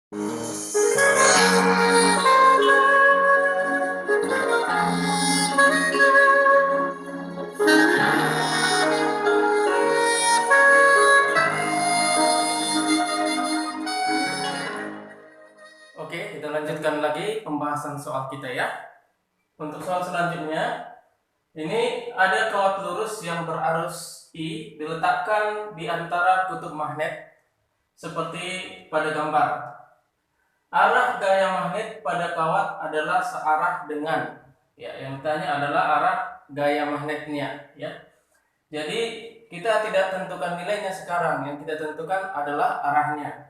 Oke, kita lanjutkan lagi pembahasan soal kita ya. Untuk soal selanjutnya, ini ada kawat lurus yang berarus I diletakkan di antara kutub magnet seperti pada gambar. Arah gaya magnet pada kawat adalah searah dengan, ya, yang ditanya adalah arah gaya magnetnya, ya. Jadi kita tidak tentukan nilainya sekarang, yang kita tentukan adalah arahnya.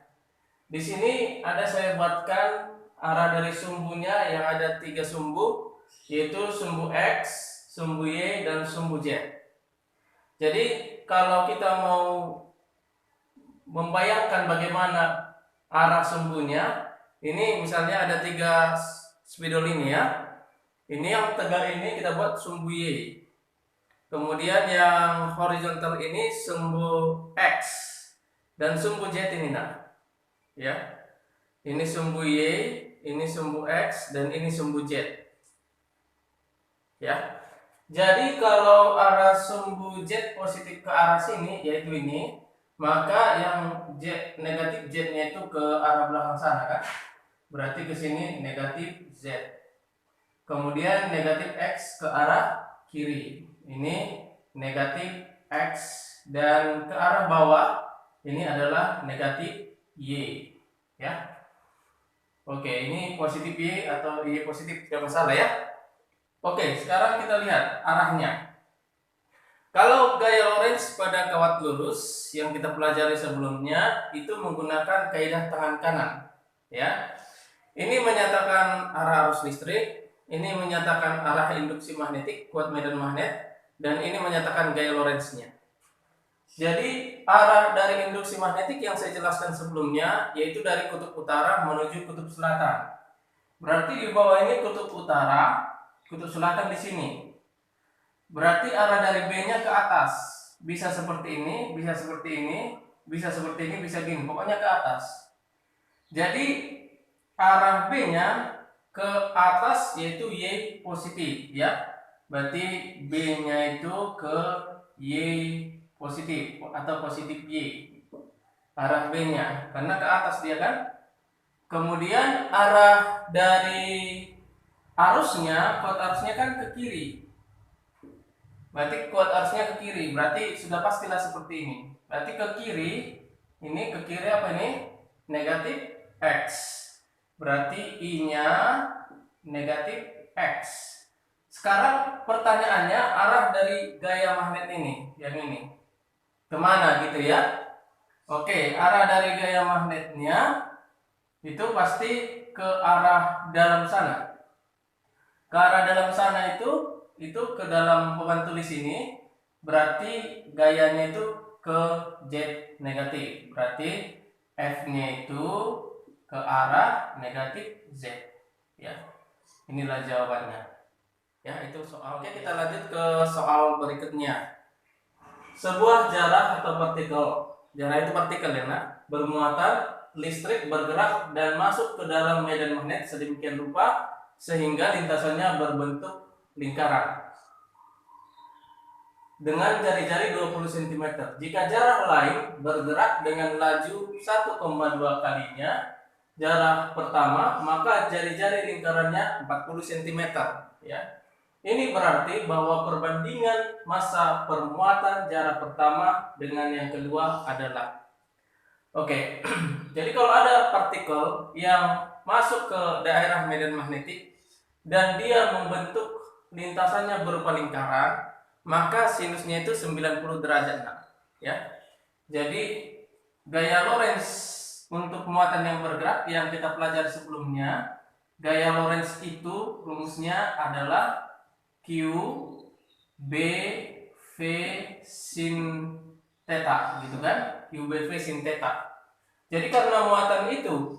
Di sini ada saya buatkan arah dari sumbunya yang ada 3 sumbu, yaitu sumbu X, sumbu Y, dan sumbu Z. Jadi kalau kita mau membayangkan bagaimana arah sumbunya, ini misalnya ada 3 spidol ini ya. Ini yang tegak ini kita buat sumbu Y. Kemudian yang horizontal ini sumbu X dan sumbu Z ini nah. Ya. Ini sumbu Y, ini sumbu X, dan ini sumbu Z. Ya. Jadi kalau arah sumbu Z positif ke arah sini, yaitu ini, maka yang Z negatif Z-nya itu ke arah belakang sana kan? Berarti ke sini negatif Z. Kemudian negatif X ke arah kiri. Ini negatif X, dan ke arah bawah ini adalah negatif Y. Ya. Oke, ini positif Y atau Y positif, tidak masalah ya. Oke, sekarang kita lihat arahnya. Kalau gaya Lorentz pada kawat lurus yang kita pelajari sebelumnya itu menggunakan kaidah tangan kanan, ya. Ini menyatakan arah arus listrik, ini menyatakan arah induksi magnetik, kuat medan magnet, dan ini menyatakan gaya Lorentz-nya. Jadi arah dari induksi magnetik yang saya jelaskan sebelumnya yaitu dari kutub utara menuju kutub selatan. Berarti di bawah ini kutub utara, kutub selatan di sini. Berarti arah dari B-nya ke atas. Bisa seperti ini, bisa seperti ini, bisa seperti ini, bisa gini. Pokoknya ke atas. Jadi arah B-nya ke atas yaitu Y positif ya. Berarti B-nya itu ke Y positif atau positif Y. Arah B-nya karena ke atas dia kan. Kemudian arah dari arusnya, kuat arusnya kan ke kiri. Berarti kuat arusnya ke kiri. Berarti sudah pastilah seperti ini. Berarti ke kiri, ini ke kiri apa ini? Negatif X. Berarti I-nya negatif X. Sekarang pertanyaannya arah dari gaya magnet ini, yang ini, kemana gitu ya? Oke, arah dari gaya magnetnya itu pasti ke arah dalam sana. Ke arah dalam sana itu ke dalam papan tulis ini, berarti gayanya itu ke Z negatif. Berarti F-nya itu ke arah negatif Z. Ya. Inilah jawabannya. Ya, itu soal. Oke, kita lanjut ke soal berikutnya. Sebuah jarah atau partikel, jarah itu partikel ya nak, bermuatan listrik bergerak dan masuk ke dalam medan magnet sedemikian rupa sehingga lintasannya berbentuk lingkaran dengan jari-jari 20 cm. Jika jarah lain bergerak dengan laju 1,2 kalinya jarah pertama, maka jari-jari lingkarannya 40 cm ya. Ini berarti bahwa perbandingan massa permuatan jarah pertama dengan yang kedua adalah. Oke. Jadi kalau ada partikel yang masuk ke daerah medan magnetik dan dia membentuk lintasannya berupa lingkaran, maka sinusnya itu 90 derajat, ya. Jadi gaya Lorentz untuk muatan yang bergerak yang kita pelajari sebelumnya, gaya Lorentz itu rumusnya adalah Q B V sin theta gitu kan, Q B V sin theta. Jadi karena muatan itu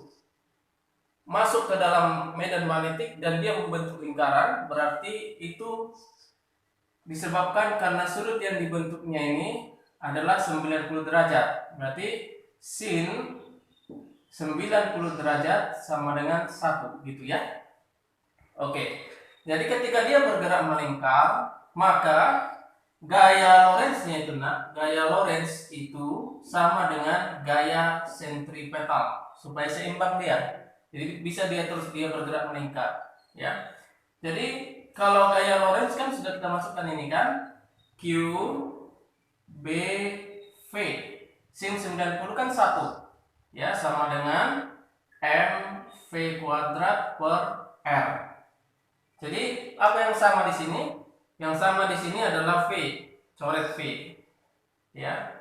masuk ke dalam medan magnetik dan dia membentuk lingkaran, berarti itu disebabkan karena sudut yang dibentuknya ini adalah 90 derajat. Berarti sin 90 derajat sama dengan 1 gitu ya. Oke. Jadi ketika dia bergerak melingkar, maka gaya Lorentz-nya itu gaya Lorentz itu sama dengan gaya sentripetal supaya seimbang dia. Jadi bisa dia terus dia bergerak melingkar, ya. Jadi kalau gaya Lorentz kan sudah kita masukkan ini kan Q B V. Sin 90 kan 1. Ya, sama dengan M V kuadrat per R. Jadi apa yang sama di sini? Yang sama di sini adalah V, coret V. Ya.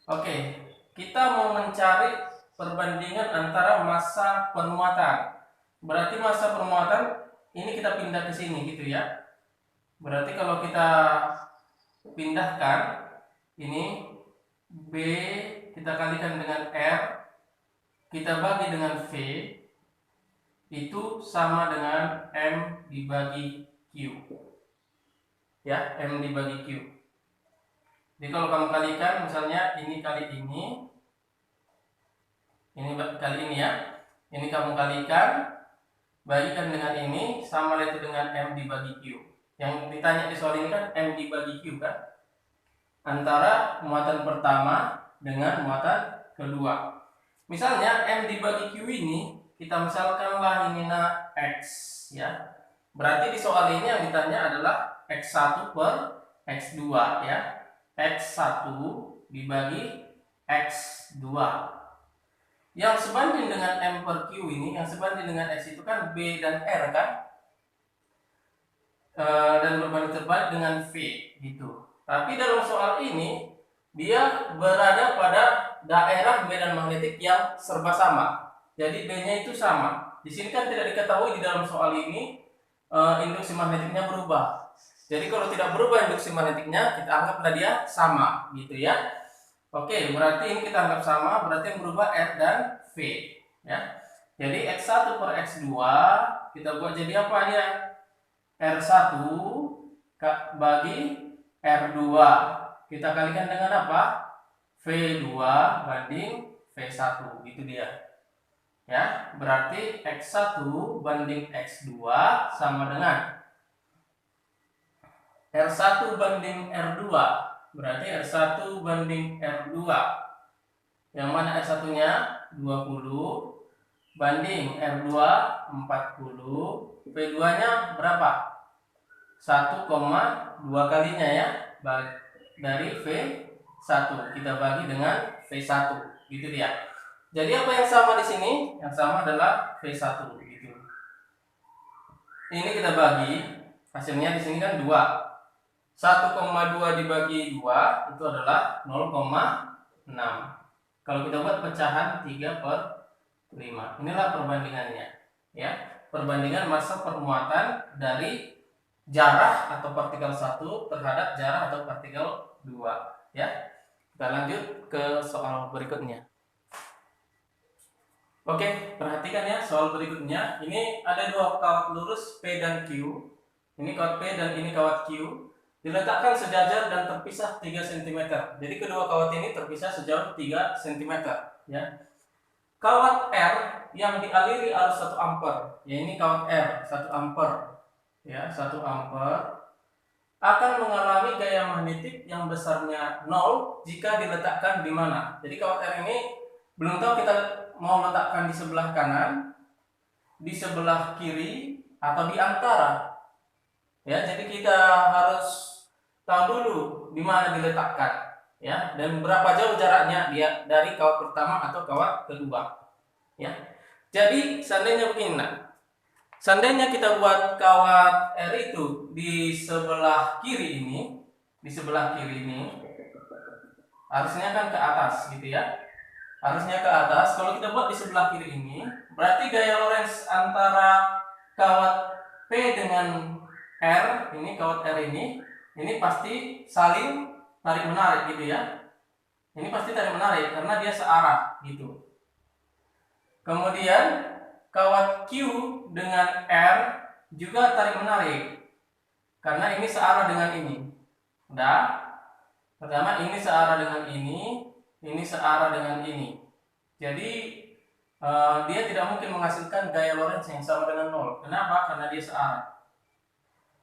Oke, kita mau mencari perbandingan antara massa permuatan. Berarti massa permuatan ini kita pindah ke sini gitu ya. Berarti kalau kita pindahkan ini B kita kalikan dengan R, kita bagi dengan V, itu sama dengan M dibagi Q. Ya, M dibagi Q. Jadi kalau kamu kalikan misalnya ini kali ini kali ini ya. Ini kamu kalikan, bagikan dengan ini, sama itu dengan M dibagi Q. Yang ditanya di soal ini kan M dibagi Q kan? Antara muatan pertama dengan muatan kedua. Misalnya M dibagi Q ini kita misalkanlah ini X ya. Berarti di soal ini yang ditanya adalah X1 per X2 ya. X1 dibagi X2. Yang sebanding dengan M per Q ini, yang sebanding dengan X itu kan B dan R kan? Dan berbanding terbalik dengan V gitu. Tapi dalam soal ini dia berada pada daerah medan magnetik yang serba sama. Jadi B-nya itu sama. Di sini kan tidak diketahui di dalam soal ini induksi magnetiknya berubah. Jadi kalau tidak berubah induksi magnetiknya, kita anggaplah dia sama gitu ya. Oke, berarti ini kita anggap sama, berarti yang berubah R dan V ya. Jadi X1 per X2 kita buat jadi apa dia? R1 bagi R2 kita kalikan dengan apa? V2 banding V1 gitu dia. Ya, berarti X1 banding X2 sama dengan R1 banding R2. Berarti R1 banding R2. Yang mana R1-nya 20 banding R2 40. V2-nya berapa? 1,2 kalinya ya dari V1 kita bagi dengan V1 gitu dia. Jadi apa yang sama di sini? Yang sama adalah V1 gitu. Ini kita bagi, hasilnya di sini kan 2. 1,2 dibagi 2 itu adalah 0,6. Kalau kita buat pecahan 3 per 5. Inilah perbandingannya ya. Perbandingan massa permuatan dari jarah atau partikel 1 terhadap jarah atau partikel 2 ya. Kita lanjut ke soal berikutnya. Oke, perhatikan ya soal berikutnya. Ini ada dua kawat lurus P dan Q. Ini kawat P dan ini kawat Q. Diletakkan sejajar dan terpisah 3 cm. Jadi kedua kawat ini terpisah sejauh 3 cm ya. Kawat R yang dialiri arus 1 ampere, ya ini kawat R 1 ampere. Ya, 1 ampere akan mengalami gaya magnetik yang besarnya 0 jika diletakkan di mana. Jadi kawat R ini belum tahu kita mau letakkan di sebelah kanan, di sebelah kiri, atau di antara. Ya, jadi kita harus tahu dulu di mana diletakkan, ya, dan berapa jauh jaraknya dia dari kawat pertama atau kawat kedua. Ya. Jadi seandainya begini, seandainya kita buat kawat R itu di sebelah kiri ini, harusnya kan ke atas gitu ya. Harusnya ke atas. Kalau kita buat di sebelah kiri ini, berarti gaya Lorentz antara kawat P dengan R, ini kawat R ini pasti saling tarik menarik gitu ya. Ini pasti tarik menarik karena dia searah gitu. Kemudian kawat Q dengan R juga tarik menarik karena ini searah dengan ini. Udah. Pertama ini searah dengan ini searah dengan ini. Jadi dia tidak mungkin menghasilkan gaya Lorentz yang sama dengan 0. Kenapa? Karena dia searah.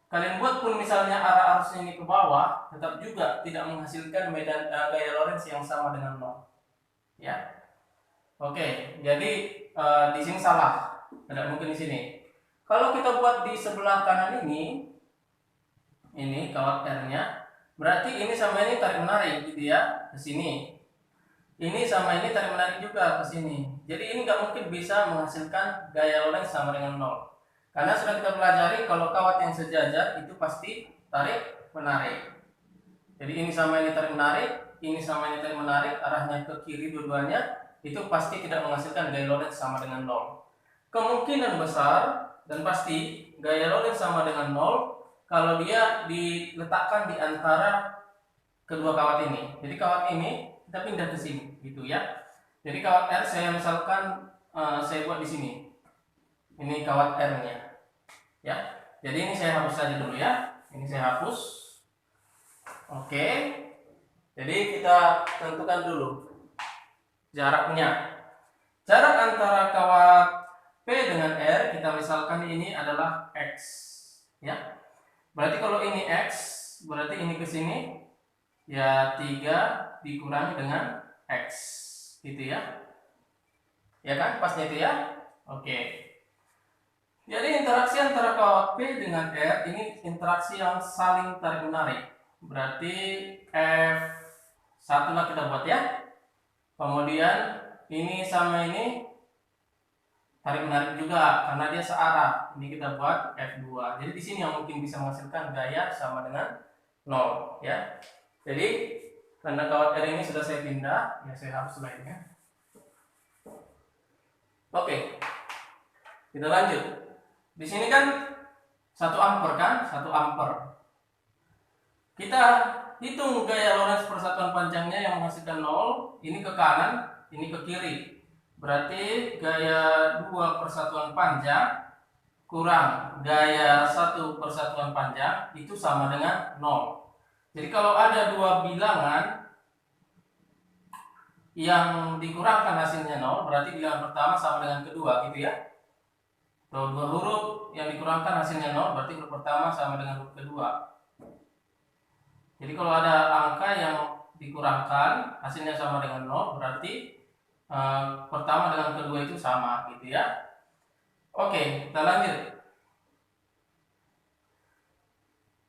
Kalian buat pun misalnya arah arus ini ke bawah, tetap juga tidak menghasilkan medan gaya Lorentz yang sama dengan 0. Ya. Oke, jadi di sini salah. Tidak mungkin di sini. Kalau kita buat di sebelah kanan ini kawat R-nya, berarti ini sama ini tarik menarik gitu ya, ke sini. Ini sama ini tarik menarik juga ke sini. Jadi ini nggak mungkin bisa menghasilkan gaya Lorentz sama dengan 0. Karena sudah kita pelajari kalau kawat yang sejajar itu pasti tarik menarik. Jadi ini sama ini tarik menarik, ini sama ini tarik menarik, arahnya ke kiri dua-duanya, itu pasti tidak menghasilkan gaya Lorentz sama dengan 0. Kemungkinan besar dan pasti gaya Lorentz sama dengan 0 kalau dia diletakkan di antara kedua kawat ini. Jadi kawat ini kita pindah ke sini, gitu ya. Jadi kawat R saya misalkan saya buat di sini. Ini kawat R-nya. Ya, jadi ini saya hapus saja dulu ya. Ini saya hapus. Oke. Jadi kita tentukan dulu jaraknya. Jarak antara kawat P dengan R kita misalkan ini adalah X. Ya. Berarti kalau ini X, berarti ini ke sini ya 3 dikurangi dengan X. Gitu ya. Ya kan? Pasnya itu ya. Oke. Jadi interaksi antara kawat P dengan R ini interaksi yang saling tarik menarik. Berarti F1 lah kita buat ya. Kemudian ini sama ini tarik menarik juga karena dia searah. Ini kita buat F2. Jadi di sini yang mungkin bisa menghasilkan gaya sama dengan 0 ya. Jadi karena kawat R ini sudah saya pindah, ya saya hapus lainnya. Oke. Kita lanjut. Di sini kan 1 ampere kan, 1 ampere. Kita hitung gaya Lorentz persatuan panjangnya yang menghasilkan 0, ini ke kanan, ini ke kiri. Berarti gaya 2 persatuan panjang kurang gaya 1 persatuan panjang itu sama dengan 0. Jadi kalau ada dua bilangan yang dikurangkan hasilnya 0, berarti bilangan pertama sama dengan kedua gitu ya. Kalau dua huruf yang dikurangkan hasilnya 0, berarti huruf pertama sama dengan huruf kedua. Jadi kalau ada angka yang dikurangkan hasilnya sama dengan 0, berarti pertama dengan kedua itu sama gitu ya. Oke, kita lanjut.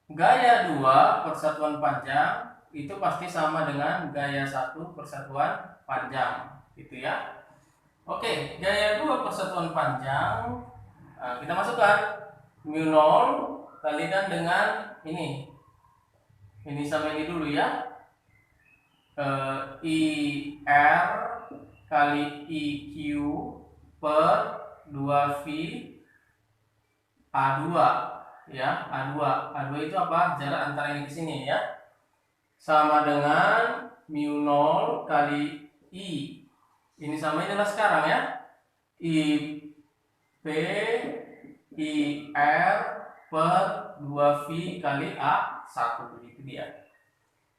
Gaya 2 persatuan panjang itu pasti sama dengan gaya 1 persatuan panjang gitu ya. Oke, gaya 2 persatuan panjang kita masukkan mu 0 kalikan dengan ini sama ini dulu ya, IR kali IQ per 2V A2 ya. A2 itu apa? Jarak antara ini ke sini ya, sama dengan mu 0 kali I, ini sama inilah sekarang ya, I P IR per 2V kali A1, begitu dia.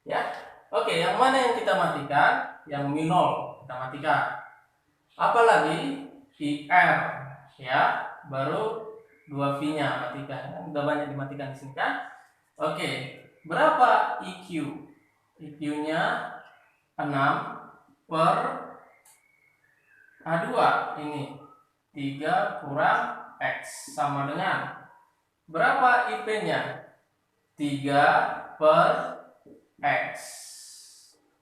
Ya. Oke, yang mana yang kita matikan? Yang mu 0 kita matikan. Apalagi IR ya, baru 2V-nya matikan. Udah banyak dimatikan di sini kan? Oke, berapa IQ? IQ-nya 6 per A2 ini 3 kurang X sama dengan berapa IP-nya? 3 per X.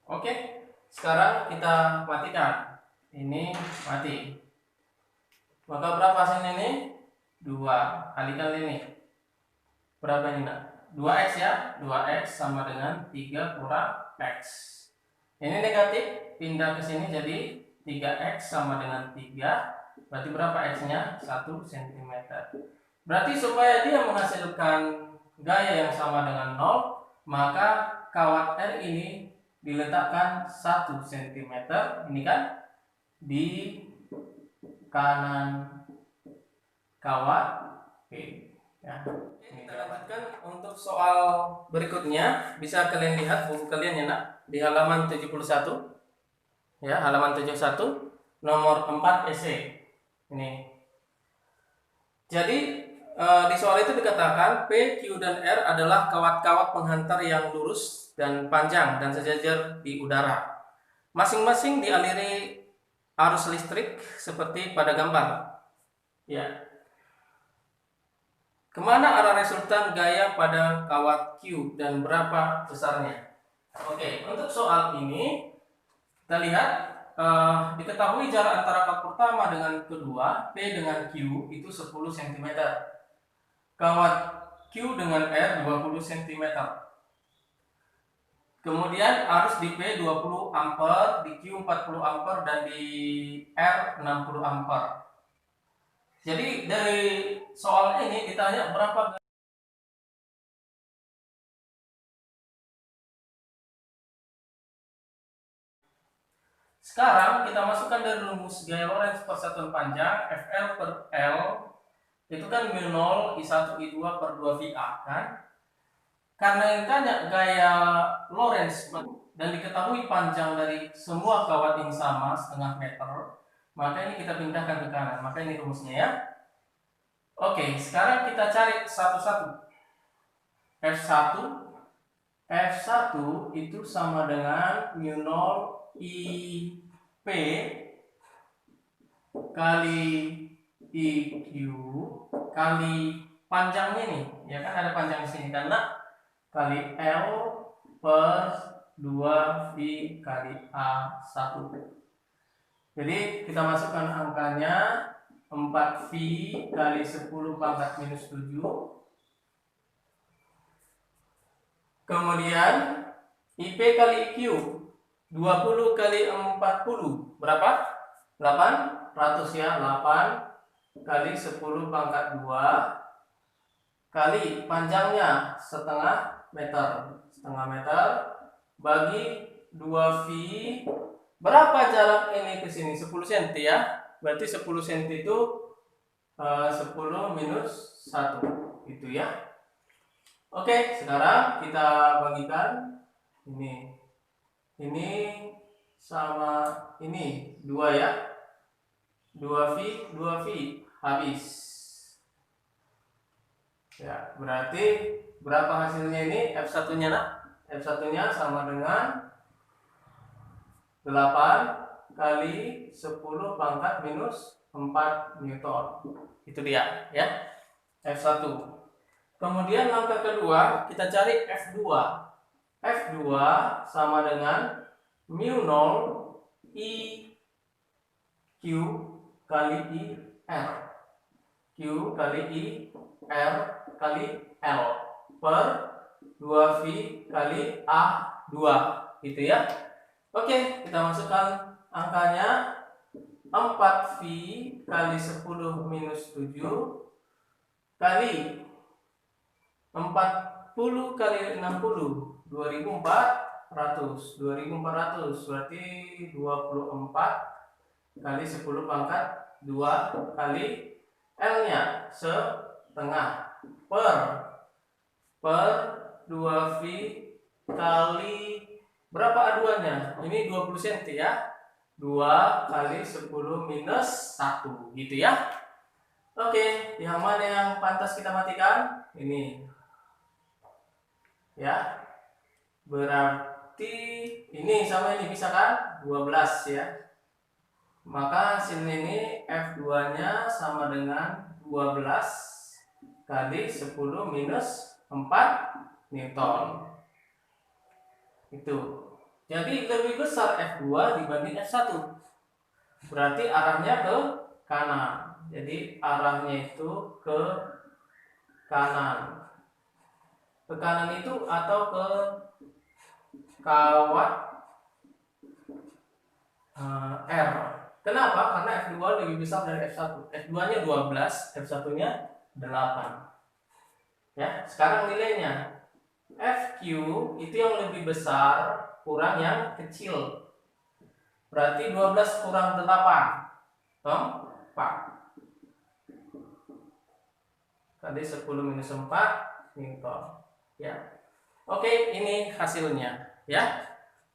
Oke, sekarang kita matikan. Ini mati. Maka berapa hasilnya ini? 2 kalikan ini. Berapa ini nak? 2X ya. 2X sama dengan 3 kurang X. Ini negatif, pindah ke sini jadi 3X sama dengan 3. Berarti berapa X-nya? 1 cm. Berarti supaya dia menghasilkan gaya yang sama dengan 0, maka kawat R ini diletakkan 1 cm. Ini kan di kanan kawat P. Ya. Kita lanjutkan untuk soal berikutnya. Bisa kalian lihat buku kalian ya nak, di halaman 71. Ya, halaman 71. nomor 4 EC. Ini. Jadi di soal itu dikatakan P, Q, dan R adalah kawat-kawat penghantar yang lurus dan panjang dan sejajar di udara. Masing-masing dialiri arus listrik seperti pada gambar. Ya. Kemana arah resultan gaya pada kawat Q dan berapa besarnya? Oke, untuk soal ini kita lihat diketahui jarak antara kawat pertama dengan kedua, P dengan Q itu 10 cm. Kawat Q dengan R 20 cm. Kemudian arus di P 20 ampere, di Q 40 ampere, dan di R 60 ampere. Jadi dari soal ini ditanya berapa. Sekarang kita masukkan dari rumus gaya Lorentz persatuan panjang FL per L itu kan mu 0 I1 I2 per 2 VA kan. Karena yang ditanya gaya Lorentz dan diketahui panjang dari semua kawat yang sama setengah meter, maka ini kita pindahkan ke kanan. Maka ini rumusnya ya. Oke, sekarang kita cari satu-satu. F1 itu sama dengan mu 0 IP kali IQ kali panjangnya nih, ya kan ada panjang di sini karena kali L per 2 V kali A1. Jadi kita masukkan angkanya 4V kali 10 pangkat minus 7. Kemudian IP kali IQ 20 kali 40 berapa? 800 ya. 8 kali 10 pangkat 2 kali panjangnya setengah meter bagi 2V. Berapa jarak ini ke sini? 10 cm ya. Berarti 10 cm itu 10 minus 1 gitu ya. Oke, sekarang kita bagikan ini sama ini 2 ya. 2V habis. Ya, berarti berapa hasilnya ini? F1-nya nak? F1-nya sama dengan 8 kali 10 pangkat minus 4 Newton. Itu dia ya. F1. Kemudian langkah kedua kita cari F2. F2 sama dengan mu 0 I Q kali I R. Q kali I R kali L per 2V kali A2 gitu ya. Oke, kita masukkan angkanya 4V kali 10 minus 7 kali 40 kali 60 2400 berarti 24 kali 10 pangkat 2 kali L nya setengah per 2V kali berapa aduannya? Ini 20 cm ya. 2 kali 10 minus 1 gitu ya. Oke, yang mana yang pantas kita matikan? Ini ya. Berarti ini sama ini bisa kan? 12 ya. Maka hasilnya ini F2 nya sama dengan 12 kali 10 minus 4 Newton. Itu. Jadi lebih besar F2 dibanding F1. Berarti arahnya ke kanan. Jadi arahnya itu ke kanan. Ke kanan itu atau ke kawat R. Kenapa? Karena F2 lebih besar dari F1. F2-nya 12, F1-nya 8. Ya, sekarang nilainya. FQ itu yang lebih besar kurang yang kecil. Berarti 12 kurang 8. 4. Tadi 10 minus 4 Newton. Ya. Oke, ini hasilnya ya.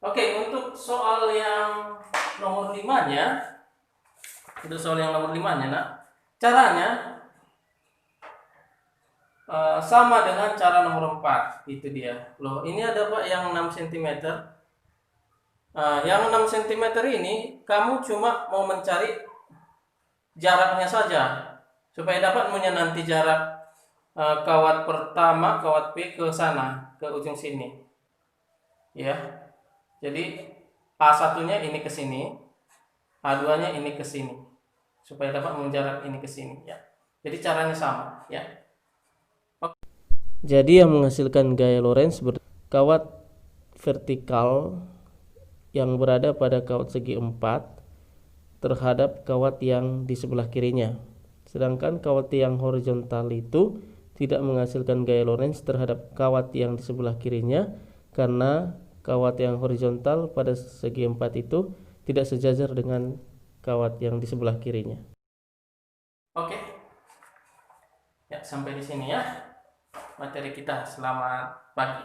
Oke, untuk soal yang nomor 5-nya Itu soal yang nomor 5-nya, nak. Caranya sama dengan cara nomor 4. Itu dia. Loh, ini ada Pak yang 6 cm. Yang 6 cm ini kamu cuma mau mencari jaraknya saja supaya dapat nanti jarak kawat pertama, kawat P ke sana, ke ujung sini. Ya. Jadi A1-nya ini ke sini, A2-nya ini ke sini. Supaya dapat menjarak ini ke sini, ya. Jadi caranya sama, ya. Jadi yang menghasilkan gaya Lorentz kawat vertikal yang berada pada kawat segi 4 terhadap kawat yang di sebelah kirinya. Sedangkan kawat yang horizontal itu tidak menghasilkan gaya Lorentz terhadap kawat yang di sebelah kirinya karena kawat yang horizontal pada segi 4 itu tidak sejajar dengan kawat yang di sebelah kirinya. Oke. Ya, sampai di sini ya materi kita. Selamat pagi.